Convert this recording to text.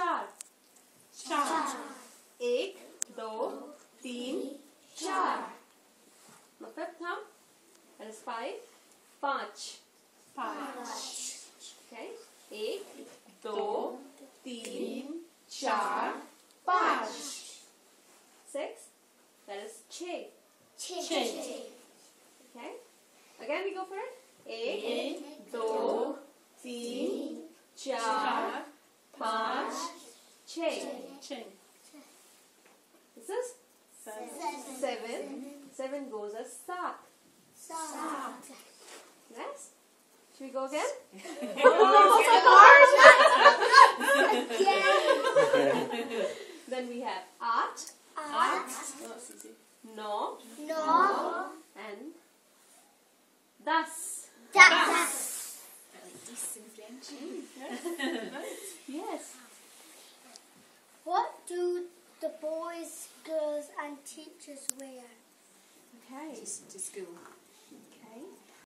चार. एक, दो, तीन, चार. The fifth thumb, that is 5. पाँच. Okay. एक, दो, तीन, चार, पाँच. 6, that is छः. Okay. Again we go for it. एक, दो, तीन, चार, पाँच, छः. This is 7. 7 goes as सात. Yes. Should we go again? Then we have आठ. नौ. And 10. Yes. What do the boys, girls and teachers wear? Okay. To school. Okay.